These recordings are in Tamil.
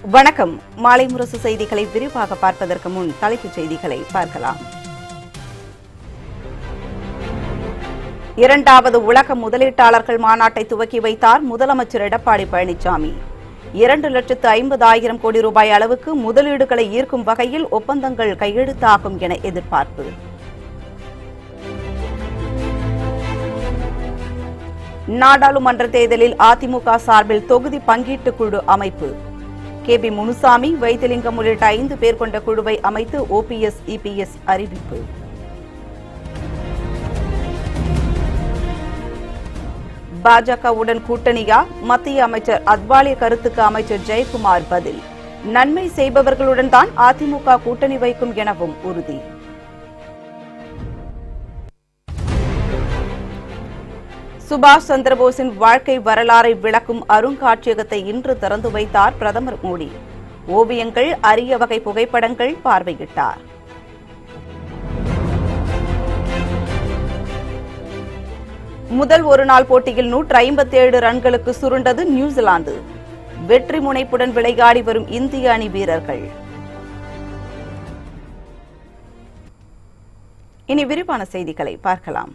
வணக்கம். மாலை முரசு செய்திகளை விரிவாக பார்ப்பதற்கு முன் தலைப்புச் செய்திகளை பார்க்கலாம். இரண்டாவது உலக முதலீட்டாளர்கள் மாநாட்டை துவக்கி வைத்தார் முதலமைச்சர் எடப்பாடி பழனிசாமி. 2,50,000 கோடி ரூபாய் அளவுக்கு முதலீடுகளை ஈர்க்கும் வகையில் ஒப்பந்தங்கள் கையெழுத்தாகும் என எதிர்பார்ப்பு. நாடாளுமன்ற தேர்தலில் அதிமுக சார்பில் தொகுதி பங்கீட்டு குழு அமைப்பு. கே.பி. முனுசாமி, வைத்திலிங்கம் உள்ளிட்ட 5 பேர் கொண்ட குழுவை அமைத்து OPS, EPS அறிவிப்பு. பாஜகவுடன் கூட்டணியா? மத்திய அமைச்சர் அத்வாலே கருத்துக்கு அமைச்சர் ஜெயக்குமார் பதில். நன்மை செய்பவர்களுடன் தான் அதிமுக கூட்டணி வைக்கும் எனவும் உறுதி. சுபாஷ் சந்திரபோஸின் வாழ்க்கை வரலாறை விளக்கும் அருங்காட்சியகத்தை இன்று திறந்து வைத்தார் பிரதமர் மோடி. ஓவியங்கள், அரிய வகை புகைப்படங்கள் பார்வையிட்டார். முதல் ஒருநாள் போட்டியில் 157 ரன்களுக்கு சுருண்டது நியூசிலாந்து. வெற்றி முனைப்புடன் விளையாடி வரும் இந்திய அணி வீரர்கள். இனி விரிவான செய்திகளை பார்க்கலாம்.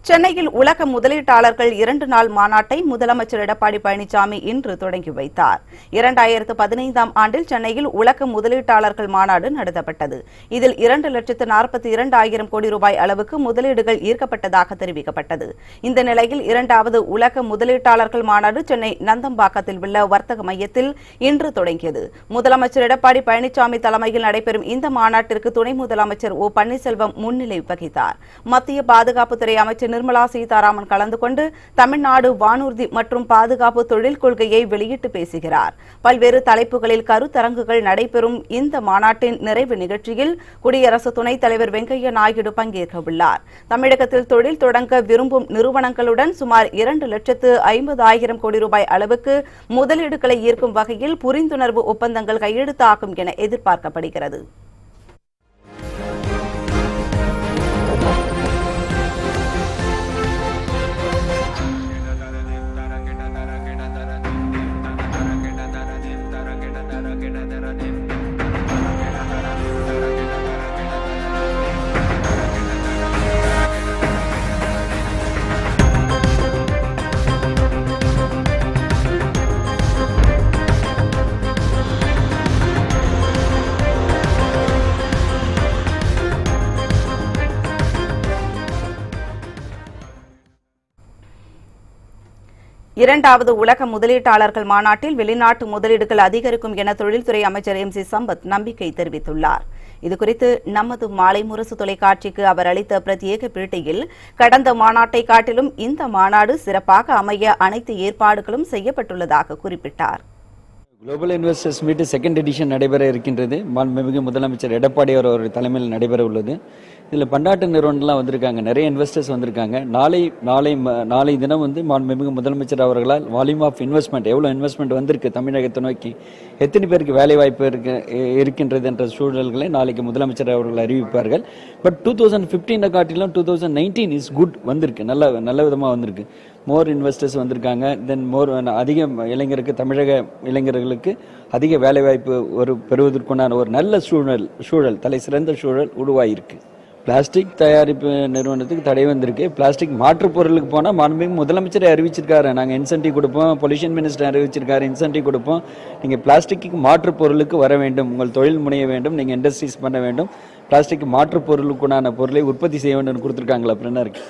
சென்னையில் உலக முதலீட்டாளர்கள் 2 நாள் மாநாட்டை முதலமைச்சர் எடப்பாடி பழனிசாமி இன்று தொடங்கி வைத்தார். 2015ஆம் ஆண்டில் சென்னையில் உலக முதலீட்டாளர்கள் மாநாடு நடத்தப்பட்டது. இதில் 2,42,000 கோடி ரூபாய் அளவுக்கு முதலீடுகள் ஈர்க்கப்பட்டதாக தெரிவிக்கப்பட்டது. இந்த நிலையில் 2வது உலக முதலீட்டாளர்கள் மாநாடு சென்னை நந்தம்பாக்கத்தில் உள்ள வர்த்தக மையத்தில் இன்று தொடங்கியது. முதலமைச்சர் எடப்பாடி பழனிசாமி தலைமையில் நடைபெறும் இந்த மாநாட்டிற்கு துணை முதலமைச்சர் O. பன்னீர்செல்வம் முன்னிலை வகித்தார். மத்திய பாதுகாப்புத்துறை அமைச்சர் நிர்மலா சீதாராமன் கலந்து கொண்டு தமிழ்நாடு வானூர்தி மற்றும் பாதுகாப்பு தொழில் கொள்கையை வெளியிட்டு பேசுகிறார். பல்வேறு தலைப்புகளில் கருத்தரங்குகள் நடைபெறும் இந்த மாநாட்டின் நிறைவு நிகழ்ச்சியில் குடியரசு துணைத் தலைவர் வெங்கையா நாயுடு பங்கேற்க உள்ளார். தமிழகத்தில் தொழில் தொடங்க விரும்பும் நிறுவனங்களுடன் சுமார் 2,50,000 கோடி ரூபாய் அளவுக்கு முதலீடுகளை ஈர்க்கும் வகையில் புரிந்துணர்வு ஒப்பந்தங்கள் கையெழுத்தாகும் என எதிர்பார்க்கப்படுகிறது. இரண்டாவது உலக முதலீட்டாளர்கள் மாநாட்டில் வெளிநாட்டு முதலீடுகள் அதிகரிக்கும் என தொழில்துறை அமைச்சர் MC சம்பத் நம்பிக்கை தெரிவித்துள்ளார். இதுகுறித்து நமது மாலை முரசு தொலைக்காட்சிக்கு அவர் அளித்த பிரத்யேக பேட்டியில், கடந்த மாநாட்டை காட்டிலும் இந்த மாநாடு சிறப்பாக அமைய அனைத்து ஏற்பாடுகளும் செய்யப்பட்டுள்ளதாக குறிப்பிட்டார். Global investors meet second edition நடைபெற இருக்கின்றது. மாண்புமிகு முதலமைச்சர் எடப்பாடி அவர் தலைமையில் நடைபெற உள்ளது. இதில் பன்னாட்டு நிறுவனங்கள்லாம் வந்திருக்காங்க, நிறைய இன்வெஸ்டர்ஸ் வந்திருக்காங்க. நாளை தினம் மாண்புமிகு முதலமைச்சர் அவர்களால் வால்யூம் ஆஃப் இன்வெஸ்ட்மெண்ட், எவ்வளோ இன்வெஸ்ட்மெண்ட் வந்திருக்கு தமிழகத்தை நோக்கி, எத்தனை பேருக்கு வேலை வாய்ப்பு இருக்கின்றது என்ற சூழல்களை நாளைக்கு முதலமைச்சர் அவர்கள் அறிவிப்பார்கள். பட் 2015 காட்டிலும் 2019 இஸ் குட் வந்திருக்கு, நல்ல விதமாக வந்திருக்கு. மோர் இன்வெஸ்டர்ஸ் வந்திருக்காங்க. தென் அதிக இளைஞருக்கு, தமிழக இளைஞர்களுக்கு அதிக வேலைவாய்ப்பு பெறுவதற்குண்டான ஒரு நல்ல சூழல் தலை சிறந்த சூழல் உருவாயிருக்கு. பிளாஸ்டிக் தயாரிப்பு நிறுவனத்துக்கு தடை வந்திருக்கு. பிளாஸ்டிக் மாற்று பொருளுக்கு போனால் மாண்புமிகு முதலமைச்சரை அறிவிச்சிருக்காரு, நாங்கள் இன்சென்டிவ் கொடுப்போம், பொல்யூஷன் மினிஸ்டர் அறிவிச்சிருக்காரு, இன்சென்டிவ் கொடுப்போம், நீங்கள் பிளாஸ்டிக்கு மாற்று பொருளுக்கு வர வேண்டும், உங்கள் தொழில் முனைய வேண்டும், நீங்கள் இண்டஸ்ட்ரீஸ் பண்ண வேண்டும், பிளாஸ்டிக் மாற்று பொருளுக்குண்டான பொருளை உற்பத்தி செய்ய வேண்டும் கொடுத்துருக்காங்களா அப்படின்னா இருக்கு.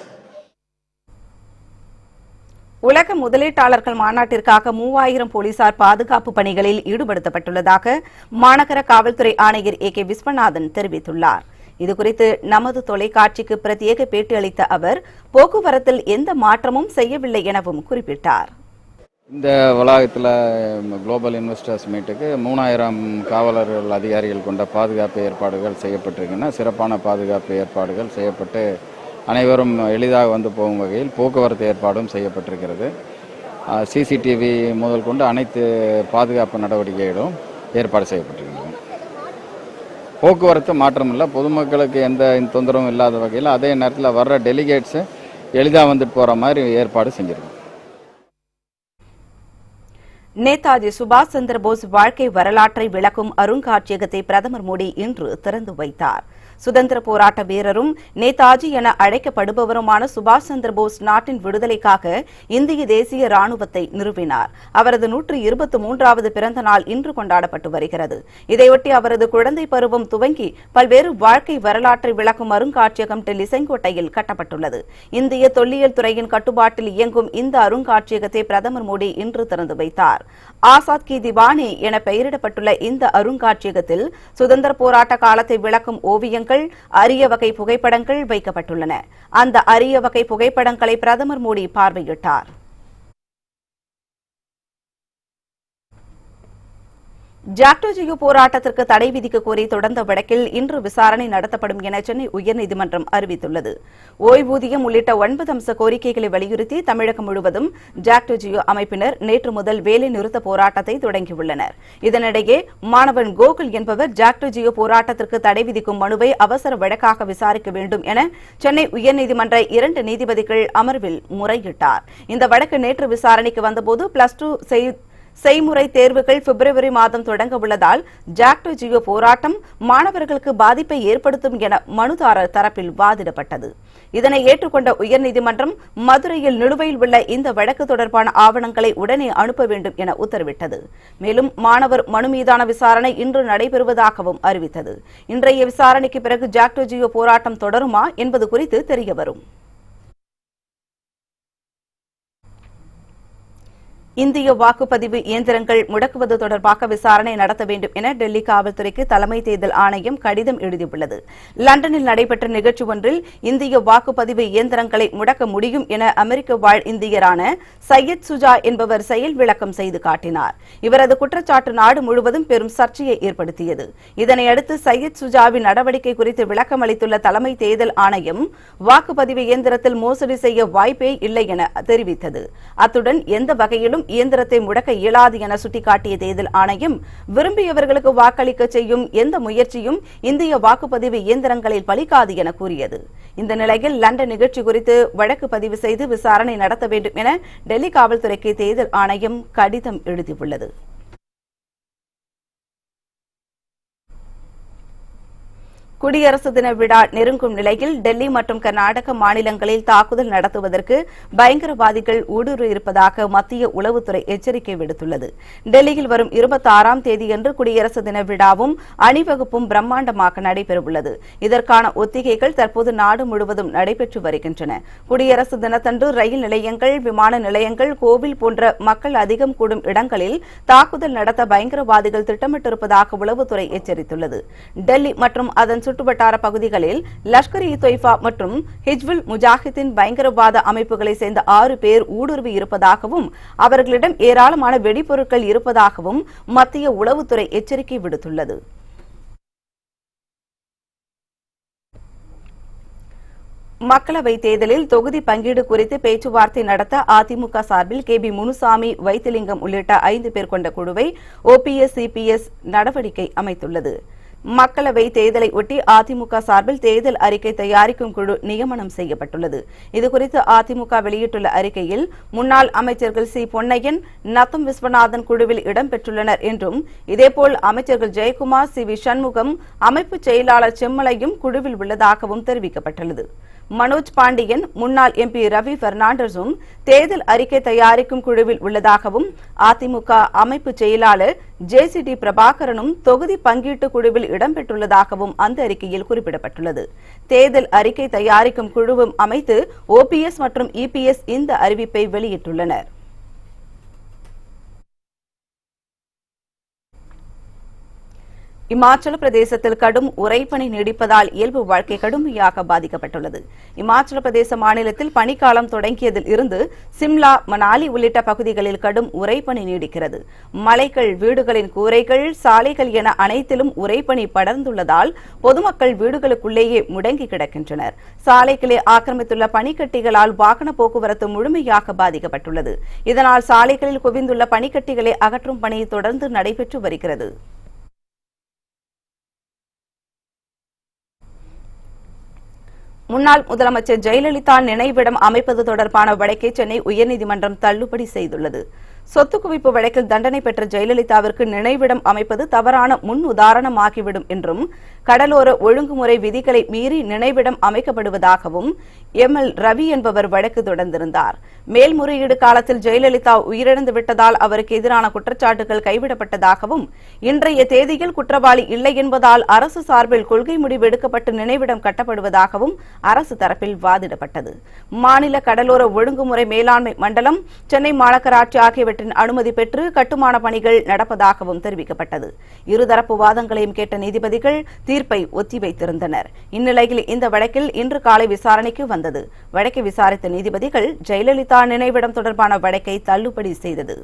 உலக முதலீட்டாளர்கள் மாநாட்டிற்காக 3000 போலீசார் பாதுகாப்பு பணிகளில் ஈடுபடுத்தப்பட்டுள்ளதாக மாநகர காவல்துறை ஆணையர் AK விஸ்வநாதன் தெரிவித்துள்ளார். இதுகுறித்து நமது தொலைக்காட்சிக்கு பிரத்யேக பேட்டி அளித்த அவர், போக்குவரத்தில் எந்த மாற்றமும் செய்யவில்லை எனவும் குறிப்பிட்டார். இந்த வளாகத்தில் குளோபல் இன்வெஸ்டர்ஸ் மீட்டுக்கு 3000 காவலர்கள், அதிகாரிகள் கொண்ட பாதுகாப்பு ஏற்பாடுகள் செய்யப்பட்டிருக்கின்றன. சிறப்பான பாதுகாப்பு ஏற்பாடுகள் செய்யப்பட்டு அனைவரும் எளிதாக வந்து போகும் வகையில் போக்குவரத்து ஏற்பாடும் செய்யப்பட்டிருக்கிறது. CCTV முதல் கொண்டு அனைத்து பாதுகாப்பு நடவடிக்கைகளும் ஏற்பாடு செய்யப்பட்டிருக்கின்றன. போக்குவரத்து மாற்றம் இல்லை, பொதுமக்களுக்கு எந்த தொந்தரவும் இல்லாத வகையில், அதே நேரத்தில் வர்ற டெலிகேட்ஸு எளிதாக வந்துட்டு போகிற மாதிரி ஏற்பாடு செஞ்சுருக்கோம். நேதாஜி சுபாஷ் சந்திர போஸ் வாழ்க்கை வரலாற்றை விளக்கும் அருங்காட்சியகத்தை பிரதமர் மோடி இன்று திறந்து வைத்தார். சுதந்திர போராட்ட வீரரும் நேதாஜி என அழைக்கப்படுபவருமான சுபாஷ் சந்திர போஸ் நாட்டின் விடுதலைக்காக இந்திய தேசிய ராணுவத்தை நிறுவினார். அவரது 123வது பிறந்த நாள் இன்று கொண்டாடப்பட்டு வருகிறது. இதையொட்டி அவரது குழந்தை பருவம் துவங்கி பல்வேறு வாழ்க்கை வரலாற்றை விளக்கும் அருங்காட்சியகம் டெல்லி செங்கோட்டையில் கட்டப்பட்டுள்ளது. இந்திய தொல்லியல் துறையின் கட்டுப்பாட்டில் இயங்கும் இந்த அருங்காட்சியகத்தை பிரதமர் மோடி இன்று திறந்து வைத்தார். ஆசாத் கி திவானி என பெயரிடப்பட்டுள்ள இந்த அருங்காட்சியகத்தில் சுதந்திர போராட்ட காலத்தை விளக்கும் ஓவியங்கள், அரிய வகை புகைப்படங்கள் வைக்கப்பட்டுள்ளன. அந்த அரிய வகை புகைப்படங்களை பிரதமர் மோடி பார்வையிட்டார். ஜாக்டோ ஜியோ போராட்டத்திற்கு தடை விதிக்க கோரி தொடர்ந்த வழக்கில் இன்று விசாரணை நடத்தப்படும் என சென்னை உயர்நீதிமன்றம் அறிவித்துள்ளது. ஓய்வூதியம் உள்ளிட்ட 9 அம்ச கோரிக்கைகளை வலியுறுத்தி தமிழகம் முழுவதும் ஜாக்டோ ஜியோ அமைப்பினர் நேற்று முதல் வேலை நிறுத்த போராட்டத்தை தொடங்கியுள்ளனர். இதனிடையே மாணவன் கோகுல் என்பவர் ஜாக்டோ ஜியோ போராட்டத்திற்கு தடை விதிக்கும் மனுவை அவசர வழக்காக விசாரிக்க வேண்டும் என சென்னை உயர்நீதிமன்ற 2 நீதிபதிகள் அமர்வில் முறையிட்டார். இந்த வழக்கு நேற்று விசாரணைக்கு வந்தபோது +2 செய்முறை தேர்வுகள் பிப்ரவரி மாதம் தொடங்க உள்ளதால் ஜாக்டோ ஜியோ போராட்டம் மாணவர்களுக்கு பாதிப்பை ஏற்படுத்தும் என மனுதாரர் தரப்பில் வாதிடப்பட்டது. இதனை ஏற்றுக்கொண்ட உயர்நீதிமன்றம் மதுரையில் நிலுவையில் உள்ள இந்த வழக்கு தொடர்பான ஆவணங்களை உடனே அனுப்ப வேண்டும் என உத்தரவிட்டது. மேலும் மாணவர் மனு மீதான விசாரணை இன்று நடைபெறுவதாகவும் அறிவித்தது. இன்றைய விசாரணைக்கு பிறகு ஜாக்டோ ஜியோ போராட்டம் தொடருமா என்பது குறித்து தெரியவரும். இந்திய வாக்குப்பதிவு இயந்திரங்கள் முடக்குவது தொடர்பாக விசாரணை நடத்த வேண்டும் என டெல்லி காவல்துறைக்கு தலைமை தேர்தல் ஆணையம் கடிதம் எழுதியுள்ளது. லண்டனில் நடைபெற்ற நிகழ்ச்சி ஒன்றில் இந்திய வாக்குப்பதிவு இயந்திரங்களை முடக்க முடியும் என அமெரிக்க வாழ் இந்தியரான சையத் சுஜா என்பவர் செயல் விளக்கம் செய்து காட்டினார். இவரது குற்றச்சாட்டு நாடு முழுவதும் பெரும் சர்ச்சையை ஏற்படுத்தியது. இதனையடுத்து சையத் சுஜாவின் நடவடிக்கை குறித்து விளக்கம் அளித்துள்ள தலைமை தேர்தல் ஆணையம் வாக்குப்பதிவு இயந்திரத்தில் மோசடி செய்ய வாய்ப்பே இல்லை என தெரிவித்தது. அத்துடன் எந்த வகையிலும் இயந்திரத்தை முடக்க இயலாது என சுட்டிக்காட்டிய தேர்தல் ஆணையம் விரும்பியவர்களுக்கு வாக்களிக்க செய்யும் எந்த முயற்சியும் இந்திய வாக்குப்பதிவு இயந்திரங்களில் பலிக்காது என கூறியது. இந்த நிலையில் லண்டன் நிகழ்ச்சி குறித்து வழக்கு பதிவு செய்து விசாரணை நடத்த வேண்டும் என டெல்லி காவல்துறைக்கு தேர்தல் ஆணையம் கடிதம் எழுதியுள்ளது. குடியரசு தின விழா நெருங்கும் நிலையில் டெல்லி மற்றும் கர்நாடக மாநிலங்களில் தாக்குதல் நடத்துவதற்கு பயங்கரவாதிகள் ஊடுருவியிருப்பதாக மத்திய உளவுத்துறை எச்சரிக்கை விடுத்துள்ளது. டெல்லியில் வரும் 26ஆம் தேதியன்று குடியரசு தின விழாவும் அணிவகுப்பும் பிரம்மாண்டமாக நடைபெறவுள்ளது. இதற்கான ஒத்திகைகள் தற்போது நாடு முழுவதும் நடைபெற்று வருகின்றன. குடியரசு தினத்தன்று ரயில் நிலையங்கள், விமான நிலையங்கள், கோவில் போன்ற மக்கள் அதிகம் கூடும் இடங்களில் தாக்குதல் நடத்த பயங்கரவாதிகள் திட்டமிட்டிருப்பதாக உளவுத்துறை எச்சரித்துள்ளது. டெல்லி மற்றும் அதன் சுற்றுவட்டார பகுதிகளில் லஷ்கர்-இ-தொய்பா மற்றும் ஹிஜ்புல் முஜாஹிதீன் பயங்கரவாத அமைப்புகளை சேர்ந்த 6 பேர் ஊடுருவி இருப்பதாகவும் அவர்களிடம் ஏராளமான வெடிபொருட்கள் இருப்பதாகவும் மத்திய உளவுத்துறை எச்சரிக்கை விடுத்துள்ளது. மக்களவைத் தேர்தலில் தொகுதி பங்கீடு குறித்து பேச்சுவார்த்தை நடத்த அதிமுக சார்பில் KB முனுசாமி, வைத்திலிங்கம் உள்ளிட்ட 5 பேர் கொண்ட குழுவை OPS, CPS நடவடிக்கை அமைத்துள்ளது. மக்களவை தேர்தலை ஒட்டி அதிமுக சார்பில் தேர்தல் அறிக்கை தயாரிக்கும் குழு நியமனம் செய்யப்பட்டுள்ளது. இதுகுறித்து அதிமுக வெளியிட்டுள்ள அறிக்கையில் முன்னாள் அமைச்சர்கள் சி. பொன்னையன், நத்தம் விஸ்வநாதன் குழுவில் இடம்பெற்றுள்ளனர் என்றும், இதேபோல் அமைச்சர்கள் ஜெயக்குமார், சி. வி. சண்முகம், அமைப்பு செயலாளர் செம்மலையும் குழுவில் உள்ளதாகவும் தெரிவிக்கப்பட்டுள்ளது. மனோஜ் பாண்டியன், முன்னாள் MP ரவி பெர்னாண்டஸும் தேர்தல் அறிக்கை தயாரிக்கும் குழுவில் உள்ளதாகவும், அதிமுக அமைப்பு செயலாளர் JCD பிரபாகரனும் தொகுதி பங்கீட்டு குழுவில் இடம்பெற்றுள்ளதாகவும் அந்த அறிக்கையில் குறிப்பிடப்பட்டுள்ளது. தேர்தல் அறிக்கை தயாரிக்கும் குழுவும் அமைத்து OPS மற்றும் EPS இந்த அறிவிப்பை வெளியிட்டுள்ளனர். இமாச்சல பிரதேசத்தில் கடும் உறைபனி நீடிப்பதால் இயல்பு வாழ்க்கை கடுமையாக பாதிக்கப்பட்டுள்ளது. இமாச்சல பிரதேச மாநிலத்தில் பனிக்காலம் தொடங்கியதில் இருந்து சிம்லா, மணாலி உள்ளிட்ட பகுதிகளில் கடும் உறைபனி நீடிக்கிறது. மலைகள், வீடுகளின் கூரைகள், சாலைகள் என அனைத்திலும் உறைபனி படர்ந்துள்ளதால் பொதுமக்கள் வீடுகளுக்குள்ளேயே முடங்கி கிடக்கின்றனர். சாலைகளை ஆக்கிரமித்துள்ள பனிக்கட்டிகளால் வாகன போக்குவரத்து முழுமையாக பாதிக்கப்பட்டுள்ளது. இதனால் சாலைகளில் குவிந்துள்ள பனிக்கட்டிகளை அகற்றும் பணி தொடர்ந்து நடைபெற்று வருகிறது. முன்னாள் முதலமைச்சர் ஜெயலலிதா நினைவிடம் அமைப்பது தொடர்பான வழக்கை சென்னை உயர்நீதிமன்றம் தள்ளுபடி செய்துள்ளது. சொத்து குவிப்பு வழக்கில் தண்டனை பெற்ற ஜெயலலிதாவிற்கு நினைவிடம் அமைப்பது தவறான முன் உதாரணமாகிவிடும் என்றும் கடலோர ஒழுங்குமுறை விதிகளை மீறி நினைவிடம் அமைக்கப்படுவதாகவும் எம்எல் ரவி என்பவர் வழக்கு தொடர்ந்திருந்தார். மேல்முறையீடு காலத்தில் ஜெயலலிதா உயிரிழந்து விட்டதால் அவருக்கு எதிரான குற்றச்சாட்டுகள் கைவிடப்பட்டதாகவும் இன்றைய தேதியில் குற்றவாளி இல்லை என்பதால் அரசு சார்பில் கொள்கை முடிவு எடுக்கப்பட்டு நினைவிடம் கட்டப்படுவதாகவும் அரசு தரப்பில் வாதிடப்பட்டது. மாநில கடலோர ஒழுங்குமுறை மேலாண்மை மண்டலம், சென்னை மாநகராட்சி ஆகியவற்றின் அனுமதி பெற்று கட்டுமான பணிகள் நடப்பதாகவும் தெரிவிக்கப்பட்டது. இருதரப்பு வாதங்களையும் கேட்ட நீதிபதிகள் தீர்ப்பை ஒத்திவைத்திருந்தனர். இந்நிலையில் இந்த வழக்கில் இன்று காலை விசாரணைக்கு வந்தது. வழக்கை விசாரித்த நீதிபதிகள் ஜெயலலிதா நினைவிடம் தொடர்பான வழக்கை தள்ளுபடி செய்தது.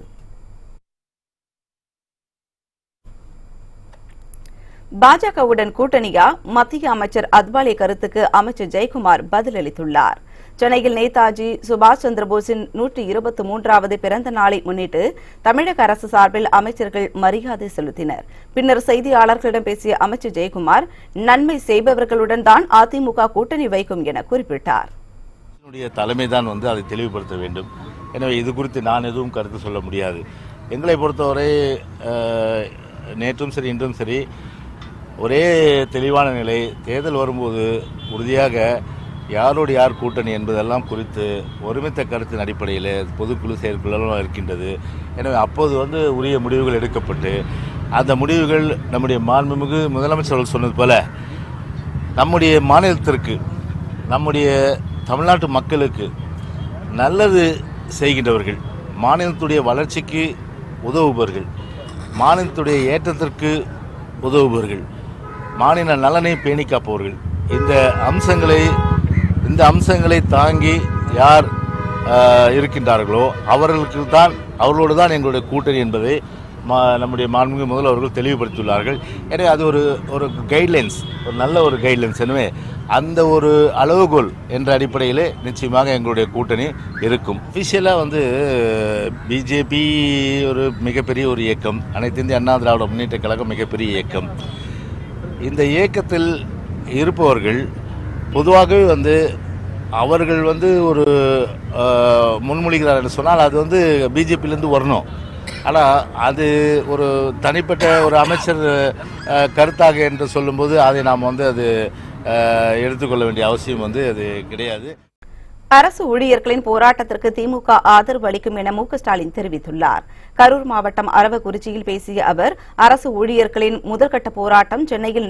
பாஜகவுடன் கூட்டணியா? மத்திய அமைச்சர் அத்வாலே கருத்துக்கு அமைச்சர் ஜெயக்குமார் பதிலளித்துள்ளார். சென்னையில் நேதாஜி சுபாஷ் சந்திரபோஸின் 123வது பிறந்த நாளை முன்னிட்டு தமிழக அரசு சார்பில் அமைச்சர்கள் மரியாதை செலுத்தினர். பின்னர் செய்தியாளர்களிடம் பேசிய அமைச்சர் ஜெயக்குமார், நன்மை செய்பவர்களுடன் தான் அதிமுக கூட்டணி வைக்கும் என குறிப்பிட்டார். தலைமைதான் அதை தெளிவுபடுத்த வேண்டும். எனவே இது குறித்து நான் எதுவும் கருத்து சொல்ல முடியாது. எங்களை பொறுத்தவரை நேற்றும் சரி இன்றும் சரி ஒரே தெளிவான நிலை. தேர்தல் வரும்போது உறுதியாக யாரோடு யார் கூட்டணி என்பதெல்லாம் குறித்து ஒருமித்த கருத்தின் அடிப்படையில் பொதுக்குழு செயற்குழுலாம் இருக்கின்றது. எனவே அப்போது உரிய முடிவுகள் எடுக்கப்பட்டு அந்த முடிவுகள் நம்முடைய மாண்புமிகு முதலமைச்சர்கள் சொன்னது போல நம்முடைய மாநிலத்திற்கு, நம்முடைய தமிழ்நாட்டு மக்களுக்கு நல்லது செய்கின்றவர்கள், மாநிலத்துடைய வளர்ச்சிக்கு உதவுபவர்கள், மாநிலத்துடைய ஏற்றத்திற்கு உதவுபவர்கள், மாநில நலனை பேணி காப்பவர்கள், இந்த அம்சங்களை தாங்கி யார் இருக்கின்றார்களோ அவர்களோடு தான் எங்களுடைய கூட்டணி என்பதை நம்முடைய மாண்புமிகு முதல்வர் அவர்கள் தெளிவுபடுத்தியுள்ளார்கள். எனவே அது ஒரு கைட்லைன்ஸ், ஒரு நல்ல ஒரு கைட்லைன்ஸ். எனவே அந்த ஒரு அளவுகோல் என்ற அடிப்படையிலே நிச்சயமாக எங்களுடைய கூட்டணி இருக்கும். அஃபிஷியலாக பிஜேபி ஒரு மிகப்பெரிய ஒரு இயக்கம், அனைத்து இந்திய அண்ணா திராவிட முன்னேற்ற கழகம் மிகப்பெரிய இயக்கம். இந்த இயக்கத்தில் இருப்பவர்கள் பொதுவாகவே அவர்கள் ஒரு முன்மொழிகிறார் என்று சொன்னால் அது பிஜேபியிலேருந்து வரணும். ஆனால் அது ஒரு தனிப்பட்ட ஒரு அமைச்சர் கருத்தாக என்று சொல்லும்போது அதை நாம் அது எடுத்துக்கொள்ள வேண்டிய அவசியம் அது கிடையாது. அரசு ஊழியர்களின் போராட்டத்திற்கு திமுக ஆதரவு அளிக்கும் என மு க ஸ்டாலின் தெரிவித்துள்ளார். கரூர் மாவட்டம் அரவக்குறிச்சியில் பேசிய அவர், அரசு ஊழியர்களின் முதற்கட்ட போராட்டம் சென்னையில்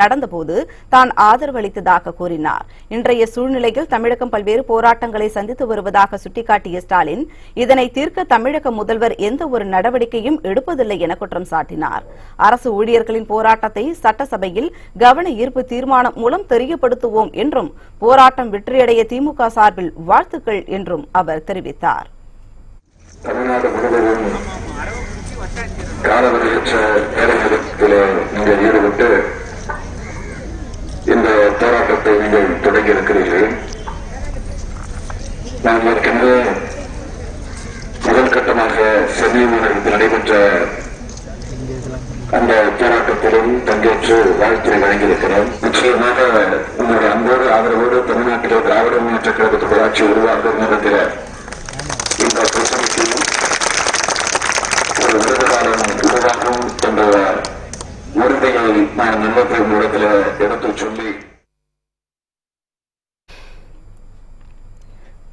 நடந்தபோது தான் ஆதரவு அளித்ததாக கூறினார். இன்றைய சூழ்நிலையில் தமிழகம் பல்வேறு போராட்டங்களை சந்தித்து வருவதாக சுட்டிக்காட்டிய ஸ்டாலின், இதனை தீர்க்க தமிழக முதல்வர் எந்த ஒரு நடவடிக்கையும் எடுப்பதில்லை என குற்றம் சாட்டினார். அரசு ஊழியர்களின் போராட்டத்தை சட்டசபையில் கவன ஈர்ப்பு தீர்மானம் மூலம் தெரியப்படுத்துவோம் என்றும், போராட்டம் வெற்றியடைய திமுக சார்பில் வாழ்த்துக்கள் என்றும் அவர் தெரிவித்தார். தமிழ்நாடு முழுவதும் காலவரையற்ற வேலைநிறுத்தத்தில் நீங்கள் ஈடுபட்டு இந்த போராட்டத்தை நீங்கள் தொடங்கியிருக்கிறீர்கள். நான் ஏற்கனவே முதல் கட்டமாக சென்னை மாநகரத்தில் நடைபெற்ற அந்த போராட்டத்திலும் பங்கேற்று வாழ்த்துறை வழங்கியிருக்கிறோம். நிச்சயமாக உங்களுடைய அன்போடு ஆதரவோடு தமிழ்நாட்டிலே திராவிட முன்னேற்ற கழகத்துடைய ஆட்சி உருவாக்கும் நேரத்தில் இந்த பிரச்சனைக்கு ஒரு விருது காலம் உருவாகும் என்ற உறுதியை நான் நிலத்தை இடத்தில் எடுத்துச் சொல்லி,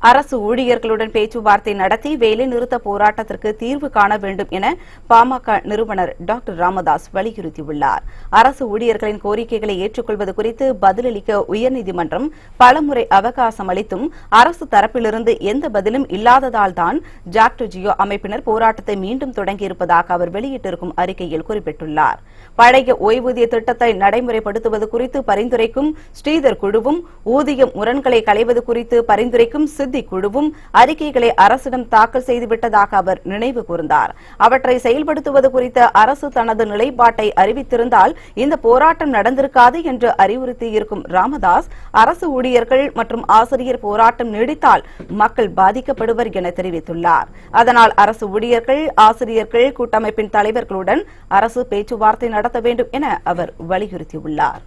அரசு ஊழியர்களுடன் பேச்சுவார்த்தை நடத்தி வேலைநிறுத்த போராட்டத்திற்கு தீர்வு காண வேண்டும் என பாமக நிறுவனர் டாக்டர் ராமதாஸ் வலியுறுத்தியுள்ளார். அரசு ஊழியர்களின் கோரிக்கைகளை ஏற்றுக்கொள்வது குறித்து பதிலளிக்க உயர்நீதிமன்றம் பலமுறை அவகாசம் அளித்தும் அரசு தரப்பிலிருந்து எந்த பதிலும் இல்லாததால் தான் ஜாக்டோ ஜியோ அமைப்பினர் போராட்டத்தை மீண்டும் தொடங்கியிருப்பதாக அவர் வெளியிட்டிருக்கும் அறிக்கையில் குறிப்பிட்டுள்ளார். பழைய ஓய்வூதிய திட்டத்தை நடைமுறைப்படுத்துவது குறித்து பரிந்துரைக்கும் ஸ்ரீதர் குழுவும், ஊதிய முரண்களை களைவது குறித்து பரிந்துரைக்கும் குழுவும் அறிக்கைகளை அரசிடம் தாக்கல் செய்துவிட்டதாக அவர் நினைவு கூர்ந்தார். அவற்றை செயல்படுத்துவது குறித்த அரசு தனது நிலைப்பாட்டை அறிவித்திருந்தால் இந்த போராட்டம் நடந்திருக்காது என்று அறிவுறுத்தியிருக்கும் ராமதாஸ், அரசு ஊழியர்கள் மற்றும் ஆசிரியர் போராட்டம் நீடித்தால் மக்கள் பாதிக்கப்படுவர் என தெரிவித்துள்ளார். அதனால் அரசு ஊழியர்கள், ஆசிரியர்கள் கூட்டமைப்பின் தலைவர்களுடன் அரசு பேச்சுவார்த்தை நடத்த வேண்டும் என அவர் வலியுறுத்தியுள்ளார்.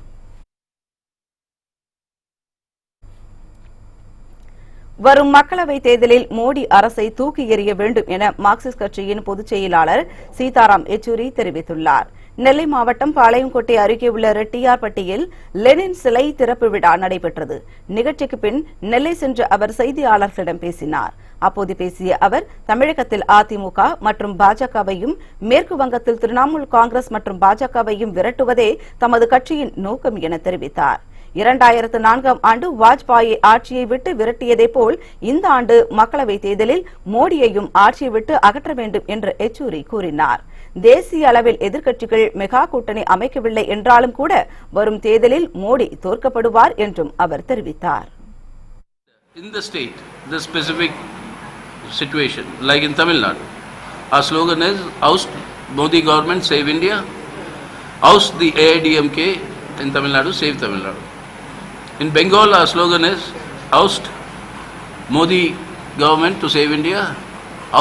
வரும் மக்களவைத் தேர்தலில் மோடி அரசை தூக்கி எறிய வேண்டும் என மார்க்சிஸ்ட் கட்சியின் பொதுச் செயலாளர் சீதாராம் யெச்சூரி தெரிவித்துள்ளார். நெல்லை மாவட்டம் பாளையங்கோட்டை அருகே உள்ள ரெட்டியார்பட்டியில் லெனின் சிலை திறப்பு விழா நடைபெற்றது. நிகழ்ச்சிக்கு பின் நெல்லை சென்ற அவர் செய்தியாளர்களிடம் பேசினார். அப்போது பேசிய அவர் தமிழகத்தில் அதிமுக மற்றும் பாஜகவையும் மேற்கு வங்கத்தில் திரிணாமுல் காங்கிரஸ் மற்றும் பாஜகவையும் விரட்டுவதே தமது கட்சியின் நோக்கம் என தெரிவித்தார். 2004ஆம் ஆண்டு வாஜ்பாயை ஆட்சியை விட்டு விரட்டியதை போல் இந்த ஆண்டு மக்களவைத் தேர்தலில் மோடியையும் ஆட்சியை விட்டு அகற்ற வேண்டும் என்று யெச்சூரி கூறினார். தேசிய அளவில் எதிர்க்கட்சிகள் மெகா கூட்டணி அமைக்கவில்லை என்றாலும் கூட வரும் தேர்தலில் மோடி தோற்கப்படுவார் என்றும் அவர் தெரிவித்தார். In the state, the specific situation, like in Tamil Nadu, our slogan is oust Modi government, save India, oust the AIDMK in Tamil Nadu, save Tamil Nadu. In Bengal, our slogan is oust Modi government to save India,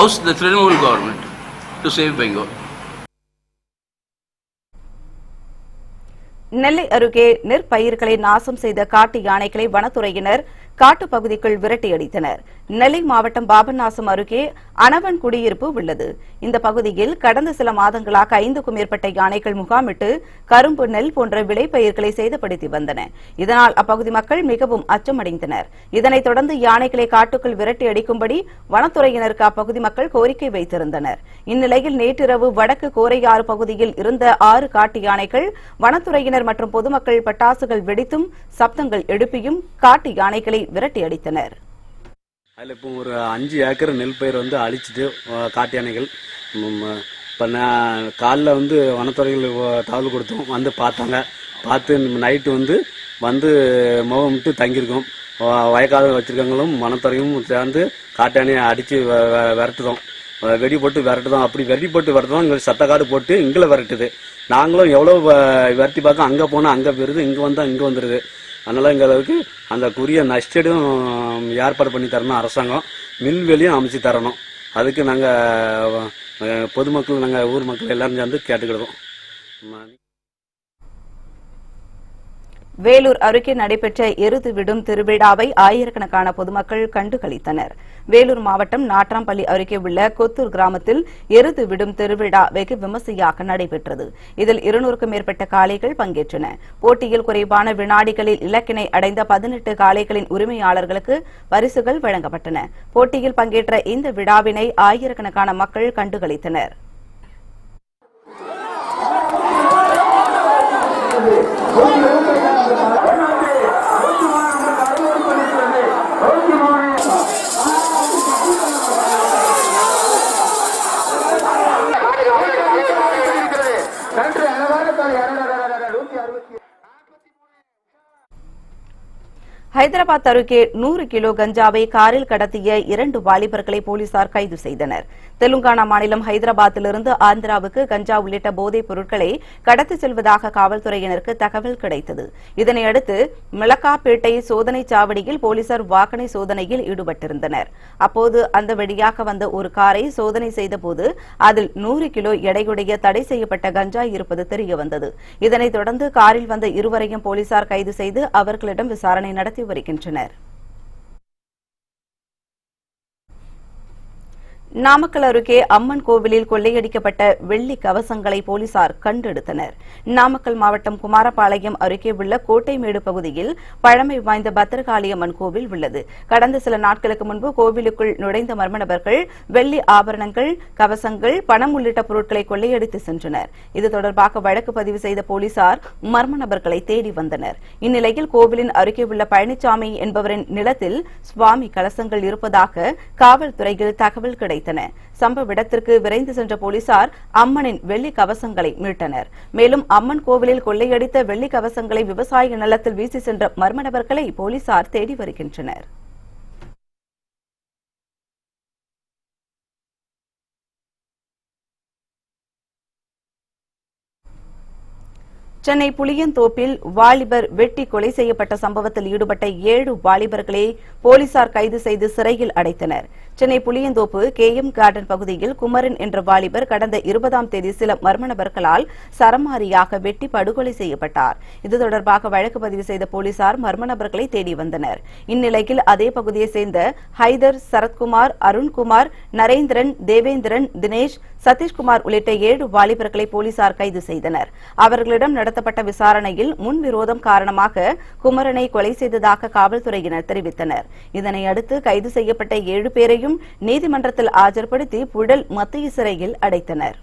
oust the Trinamool government to save Bengal. நெல்லை அருகே நெற்பயிர்களை நாசம் செய்த காட்டு யானைகளை வனத்துறையினர் காட்டுப் பகுதிக்குள் விரட்டியடித்தனர். நெல்லை மாவட்டம் பாபநாசம் அருகே அனவன் குடியிருப்பு உள்ளது. இந்த பகுதியில் கடந்த சில மாதங்களாக 5க்கும் மேற்பட்ட யானைகள் முகாமிட்டு கரும்பு, நெல் போன்ற விளைபயிர்களை சேதப்படுத்தி வந்தன. இதனால் அப்பகுதி மக்கள் மிகவும் அச்சமடைந்தனர். இதனைத் தொடர்ந்து யானைகளை காட்டுக்குள் விரட்டி அடிக்கும்படி வனத்துறையினருக்கு அப்பகுதி மக்கள் கோரிக்கை வைத்திருந்தனர். இந்நிலையில் நேற்றிரவு வடக்கு கோரையாறு பகுதியில் இருந்த 6 காட்டு யானைகள் வனத்துறையினர் மற்றும் பொதுமக்கள் பட்டாசுகள் வெடித்தும் சப்தங்கள் எழுப்பியும் காட்டு யானைகளை விரட்டி அடித்தனர். அதில் இப்போ ஒரு 5 ஏக்கர் நெல் பயிர் அழிச்சிட்டு காட்டு யானைகள். இப்போ காலைல வனத்துறைகள் தகவல் கொடுத்தோம், பார்த்தாங்க. பார்த்து நைட்டு முகமிட்டு தங்கியிருக்கோம். வயக்காடு வச்சிருக்கவங்களும் வனத்துறையும் சேர்ந்து காட்டு யானையை அடித்து விரட்டுதோம், வெடி போட்டு விரட்டுதோம். அப்படி வெடி போட்டு விரட்டுதோம், எங்களுக்கு சத்தக்காடு போட்டு எங்களை விரட்டுது. நாங்களும் எவ்வளோ விரட்டி பார்க்க, அங்கே போனால் அங்கே போயிருது, இங்கே வந்தால் இங்கே வந்துடுது. அதனால எங்களுக்கு அந்த குறிய நஷ்டடும் ஏற்பாடு பண்ணி தரணும். அரசாங்கம் மில்வெளியும் அமைச்சு தரணும். அதுக்கு நாங்கள் பொதுமக்கள், நாங்கள் ஊர் மக்கள் எல்லாரும் சேர்ந்து கேட்டுக்கிடுவோம். வேலூர் அருகே நடைபெற்ற எருது விடும் திருவிழாவை ஆயிரக்கணக்கான பொதுமக்கள் கண்டுகளித்தனர். வேலூர் மாவட்டம் நாட்ராம்பள்ளி அருகே உள்ள கொத்தூர் கிராமத்தில் எருது விடும் திருவிழா வெகு விமர்சையாக நடைபெற்றது. இதில் 200க்கும் மேற்பட்ட காளைகள் பங்கேற்றன. போட்டியில் குறைவான வினாடிகளில் இலக்கினை அடைந்த 18 காளைகளின் உரிமையாளர்களுக்கு பரிசுகள் வழங்கப்பட்டன. போட்டியில் பங்கேற்ற இந்த விழாவினை ஆயிரக்கணக்கான மக்கள் கண்டுகளித்தனர். ஹைதராபாத் அருகே 100 கிலோ கஞ்சாவை காரில் கடத்திய 2 வாலிபர்களை போலீசார் கைது செய்தனர். தெலுங்கானா மாநிலம் ஹைதராபாத்திலிருந்து ஆந்திராவுக்கு கஞ்சா உள்ளிட்ட போதைப் பொருட்களை கடத்தி செல்வதாக காவல்துறையினருக்கு தகவல் கிடைத்தது. இதனையடுத்து மிளகாப்பேட்டை சோதனைச் சாவடியில் போலீசார் வாகன சோதனையில் ஈடுபட்டிருந்தனர். அப்போது அந்த வழியாக வந்த ஒரு காரை சோதனை செய்தபோது அதில் 100 கிலோ எடையுடைய தடை செய்யப்பட்ட கஞ்சா இருப்பது தெரியவந்தது. இதனைத் தொடர்ந்து காரில் வந்த இருவரையும் போலீசார் கைது செய்து அவர்களிடம் விசாரணை நடத்தி வருகின்றனர். நாமக்கல் அருகே அம்மன் கோவிலில் கொள்ளையடிக்கப்பட்ட வெள்ளி கவசங்களை போலீசார் கண்டெடுத்தனர். நாமக்கல் மாவட்டம் குமாரபாளையம் அருகே உள்ள கோட்டைமேடு பகுதியில் பழமை வாய்ந்த பத்திரகாளியம்மன் கோவில் உள்ளது. கடந்த சில நாட்களுக்கு முன்பு கோவிலுக்குள் நுழைந்த மர்ம நபர்கள் வெள்ளி ஆபரணங்கள், கவசங்கள், பணம் உள்ளிட்ட பொருட்களை கொள்ளையடித்து சென்றனர். இது தொடர்பாக வழக்கு பதிவு செய்த போலீசார் மர்ம நபர்களை தேடி வந்தனர். இந்நிலையில் கோவிலின் அருகே உள்ள பழனிசாமி என்பவரின் நிலத்தில் சுவாமி கலசங்கள் இருப்பதாக காவல்துறையில் தகவல் கிடைத்தது. சம்பவ இடத்திற்கு விரைந்து சென்ற போலீசார் அம்மனின் வெள்ளி கவசங்களை மீட்டனர். மேலும் அம்மன் கோவிலில் கொள்ளையடித்த வெள்ளி கவசங்களை விவசாய நிலத்தில் வீசி சென்ற மர்ம நபர்களை போலீசார் தேடி வருகின்றனர். சென்னை புளியந்தோப்பில் வாலிபர் வெட்டி கொலை செய்யப்பட்ட சம்பவத்தில் ஈடுபட்ட 7 வாலிபர்களை போலீசார் கைது செய்து சிறையில் அடைத்தனர். சென்னை புளியந்தோப்பு KM கார்டன் பகுதியில் குமரன் என்ற வாலிபர் கடந்த 20ஆம் தேதி சில மர்ம நபர்களால் சரமாரியாக வெட்டி படுகொலை செய்யப்பட்டார். இது தொடர்பாக வழக்கு பதிவு செய்த போலீசார் மர்ம நபர்களை தேடி வந்தனர். இந்நிலையில் அதே பகுதியை சேர்ந்த ஹைதர், சரத்குமார், அருண்குமார், நரேந்திரன், தேவேந்திரன், தினேஷ், சதீஷ்குமார் உள்ளிட்ட 7 வாலிபர்களை போலீசார் கைது செய்தனர். அவர்களிடம் நடத்தப்பட்ட விசாரணையில் முன்விரோதம் காரணமாக குமரனை கொலை செய்ததாக காவல்துறையினர் தெரிவித்தனர். இதனையடுத்து கைது செய்யப்பட்ட 7 பேரையும் நீதிமன்றத்தில் ஆஜர்படுத்தி புழல் மத்திய சிறையில் அடைத்தனர்.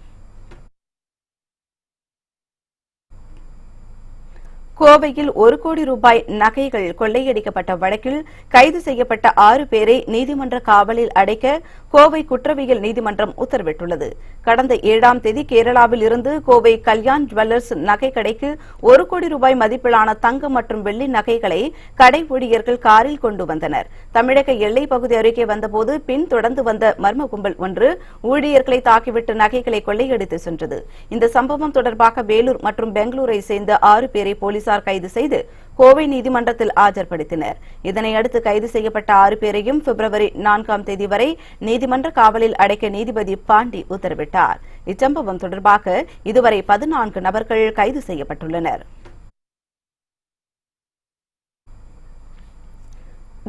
கோவையில் 1 கோடி ரூபாய் நகைகள் கொள்ளையடிக்கப்பட்ட வழக்கில் கைது செய்யப்பட்ட 6 பேரை நீதிமன்ற காவலில் அடைக்க கோவை குற்றவியல் நீதிமன்றம் உத்தரவிட்டுள்ளது. கடந்த 7ஆம் தேதி கேரளாவில் இருந்து கோவை கல்யாண் ஜுவல்லர்ஸ் நகை கடைக்கு 1 கோடி ரூபாய் மதிப்பிலான தங்கம் மற்றும் வெள்ளி நகைகளை கடை ஊழியர்கள் காரில் கொண்டு வந்தனர். தமிழக எல்லை பகுதி அருகே வந்தபோது பின் தொடர்ந்து வந்த மர்ம கும்பல் ஒன்று ஊழியர்களை தாக்கிவிட்டு நகைகளை கொள்ளையடித்து சென்றது. இந்த சம்பவம் தொடர்பாக வேலூர் மற்றும் பெங்களூரை சேர்ந்த 6 பேரை போலீசார் கைது செய்து கோவை நீதிமன்றத்தில் ஆஜர்படுத்தினர். இதனையடுத்து கைது செய்யப்பட்ட 6 பேரையும் பிப்ரவரி 4ஆம் தேதி வரை நீதிமன்ற காவலில் அடைக்க நீதிபதி பாண்டி உத்தரவிட்டார். இச்சம்பவம் தொடர்பாக இதுவரை 14 நபர்கள் கைது செய்யப்பட்டுள்ளனர்.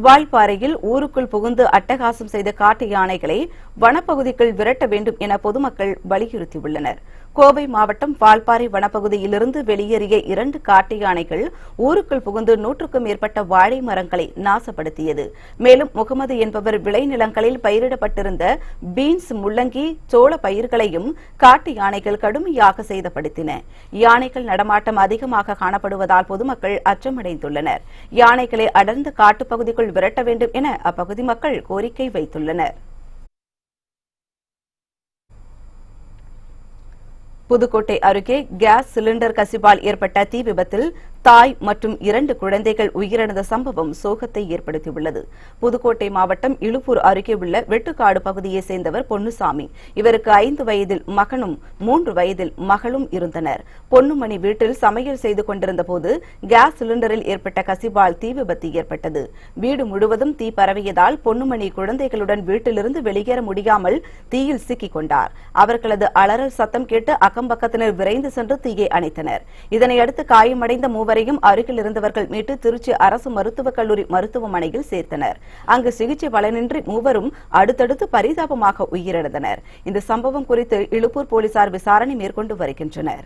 வால்பாறையில் ஊருக்குள் புகுந்து அட்டகாசம் செய்த காட்டு யானைகளை வனப்பகுதிக்குள் விரட்ட வேண்டும் என பொதுமக்கள் வலியுறுத்தியுள்ளனர். கோவை மாவட்டம் வால்பாறை வனப்பகுதியிலிருந்து வெளியேறிய 2 காட்டு யானைகள் ஊருக்குள் புகுந்து 100க்கும் மேற்பட்ட வாழை மரங்களை நாசப்படுத்தியது. மேலும் முகமது என்பவர் விளைநிலங்களில் பயிரிடப்பட்டிருந்த பீன்ஸ், முள்ளங்கி, சோள பயிர்களையும் காட்டு யானைகள் கடுமையாக சேதப்படுத்தின. யானைகள் நடமாட்டம் அதிகமாக காணப்படுவதால் பொதுமக்கள் அச்சமடைந்துள்ளனர். யானைகளை அடர்ந்த காட்டுப்பகுதிக்குள் விரட்ட வேண்டும் என அப்பகுதி மக்கள் கோரிக்கை வைத்துள்ளனர். புதுக்கோட்டை அருகே கேஸ் சிலிண்டர் கசிவால் ஏற்பட்ட தீ விபத்தில் தாய் மற்றும் 2 குழந்தைகள் உயிரிழந்த சம்பவம் சோகத்தை ஏற்படுத்தியுள்ளது. புதுக்கோட்டை மாவட்டம் இலுப்பூர் அருகே உள்ள வெட்டுக்காடு பகுதியை சேர்ந்தவர் பொன்னுசாமி. இவருக்கு 5 வயதில் மகனும் 3 வயதில் மகளும் இருந்தனர். பொன்னுமணி வீட்டில் சமையல் செய்து கொண்டிருந்த போது கேஸ் சிலிண்டரில் ஏற்பட்ட கசிவால் தீ விபத்து ஏற்பட்டது. வீடு முழுவதும் தீ பரவியதால் பொன்னுமணி குழந்தைகளுடன் வீட்டிலிருந்து வெளியேற முடியாமல் தீயில் சிக்கிக் கொண்டார். அவர்களது அலறல் சத்தம் கேட்டு அக்கம்பக்கத்தினர் விரைந்து சென்று தீயை அணைத்தனர். இதனையடுத்து காயமடைந்த மூவரையும் அருகில் இருந்தவர்கள் மீட்டு திருச்சி அரசு மருத்துவக் கல்லூரி மருத்துவமனையில் சேர்த்தனர். அங்கு சிகிச்சை பலனின்றி மூவரும் அடுத்தடுத்து பரிதாபமாக உயிரிழந்தனர். இந்த சம்பவம் குறித்து இலுப்பூர் போலீசார் விசாரணை மேற்கொண்டு வருகின்றனர்.